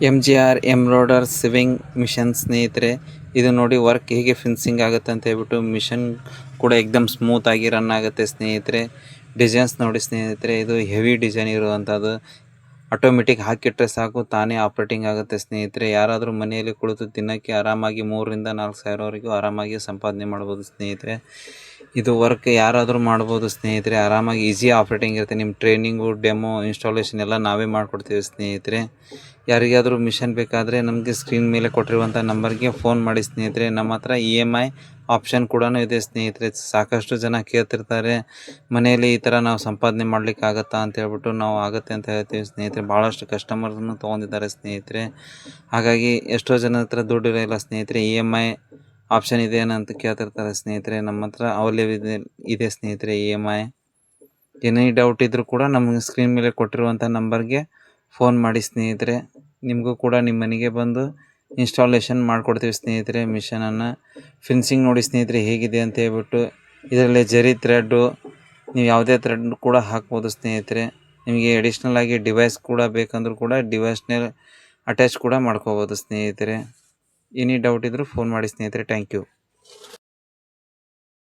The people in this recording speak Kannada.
MGR ಎಂಬ್ರಾಯ್ಡರ್ ಸಿವಿಂಗ್ ಮಿಷನ್ ಸ್ನೇಹಿತರೆ, ಇದು ನೋಡಿ ವರ್ಕ್ ಹೇಗೆ ಫಿನಿಶಿಂಗ್ ಆಗುತ್ತೆ ಅಂತ ಹೇಳ್ಬಿಟ್ಟು. ಮಿಷನ್ ಕೂಡ ಎಕ್ದಮ್ ಸ್ಮೂತ್ ಆಗಿ ರನ್ ಆಗುತ್ತೆ ಸ್ನೇಹಿತರೆ. ಡಿಸೈನ್ಸ್ ನೋಡಿ ಸ್ನೇಹಿತರೆ, ಇದು ಹೆವಿ ಡಿಸೈನ್ ಇರುವಂಥದ್ದು. ಆಟೋಮೆಟಿಕ್ ಹಾಕಿಟ್ರೆ ಸಾಕು, ತಾನೇ ಆಪ್ರೇಟಿಂಗ್ ಆಗುತ್ತೆ ಸ್ನೇಹಿತರೆ. ಯಾರಾದರೂ ಮನೆಯಲ್ಲಿ ಕುಳಿತು ದಿನಕ್ಕೆ ಆರಾಮಾಗಿ 3,000 ರಿಂದ 4,000ವರೆಗೂ ಆರಾಮಾಗಿ ಸಂಪಾದನೆ ಮಾಡ್ಬೋದು ಸ್ನೇಹಿತರೆ. ಇದು ವರ್ಕ್ ಯಾರಾದರೂ ಮಾಡ್ಬೋದು ಸ್ನೇಹಿತರೆ. ಆರಾಮಾಗಿ ಈಸಿ ಆಪ್ರೇಟಿಂಗ್ ಇರುತ್ತೆ. ನಿಮ್ಮ ಟ್ರೈನಿಂಗು, ಡೆಮೋ, ಇನ್ಸ್ಟಾಲೇಷನ್ ಎಲ್ಲ ನಾವೇ ಮಾಡಿಕೊಡ್ತೀವಿ ಸ್ನೇಹಿತರೆ. ಯಾರಿಗಾದರೂ ಮಿಷನ್ ಬೇಕಾದರೆ ನಮಗೆ ಸ್ಕ್ರೀನ್ ಮೇಲೆ ಕೊಟ್ಟಿರುವಂಥ ನಂಬರ್ಗೆ ಫೋನ್ ಮಾಡಿ ಸ್ನೇಹಿತರೆ. ನಮ್ಮ ಹತ್ರ EMI ಆಪ್ಷನ್ ಕೂಡ ಇದೆ ಸ್ನೇಹಿತರೆ. ಸಾಕಷ್ಟು ಜನ ಕೇಳ್ತಿರ್ತಾರೆ, ಮನೆಯಲ್ಲಿ ಈ ಥರ ನಾವು ಸಂಪಾದನೆ ಮಾಡ್ಲಿಕ್ಕೆ ಆಗುತ್ತಾ ಅಂತ ಹೇಳ್ಬಿಟ್ಟು. ನಾವು ಆಗುತ್ತೆ ಅಂತ ಹೇಳ್ತೀವಿ ಸ್ನೇಹಿತರೆ. ಭಾಳಷ್ಟು ಕಸ್ಟಮರ್ನು ತೊಗೊಂಡಿದ್ದಾರೆ ಸ್ನೇಹಿತರೆ. ಹಾಗಾಗಿ ಎಷ್ಟೋ ಜನ ಹತ್ರ ದುಡ್ಡು ಇರೋಲ್ಲ ಸ್ನೇಹಿತರೆ. EMI ಆಪ್ಷನ್ ಇದೆಯೇನೋ ಅಂತ ಕೇಳ್ತಿರ್ತಾರೆ ಸ್ನೇಹಿತರೆ. ನಮ್ಮ ಹತ್ರ ಅವೈಲೇಬಲ್ ಇದೆ ಸ್ನೇಹಿತರೆ EMI. ಏನೇ ಡೌಟ್ ಇದ್ದರೂ ಕೂಡ ನಮಗೆ ಸ್ಕ್ರೀನ್ ಮೇಲೆ ಕೊಟ್ಟಿರುವಂಥ ನಂಬರ್ಗೆ ಫೋನ್ ಮಾಡಿ ಸ್ನೇಹಿತರೆ. ನಿಮಗೂ ಕೂಡ ನಿಮ್ಮ ಮನೆಗೆ ಬಂದು ಇನ್ಸ್ಟಾಲೇಷನ್ ಮಾಡಿಕೊಡ್ತೀವಿ ಸ್ನೇಹಿತರೆ. ಮಿಷನನ್ನು ಫಿನಿಶಿಂಗ್ ನೋಡಿ ಸ್ನೇಹಿತರೆ ಹೇಗಿದೆ ಅಂತ ಹೇಳ್ಬಿಟ್ಟು. ಇದರಲ್ಲಿ ಜರಿ ಥ್ರೆಡ್ಡು, ನೀವು ಯಾವುದೇ ಥ್ರೆಡ್ ಕೂಡ ಹಾಕ್ಬೋದು ಸ್ನೇಹಿತರೆ. ನಿಮಗೆ ಅಡಿಷ್ನಲ್ ಆಗಿ ಡಿವೈಸ್ ಕೂಡ ಬೇಕಂದ್ರೂ ಕೂಡ ಡಿವೈಸ್ನ ಅಟ್ಯಾಚ್ ಕೂಡ ಮಾಡ್ಕೋಬೋದು ಸ್ನೇಹಿತರೆ. ಎನಿ ಡೌಟ್ ಇದ್ದರೂ ಫೋನ್ ಮಾಡಿ ಸ್ನೇಹಿತರೆ. Thank you.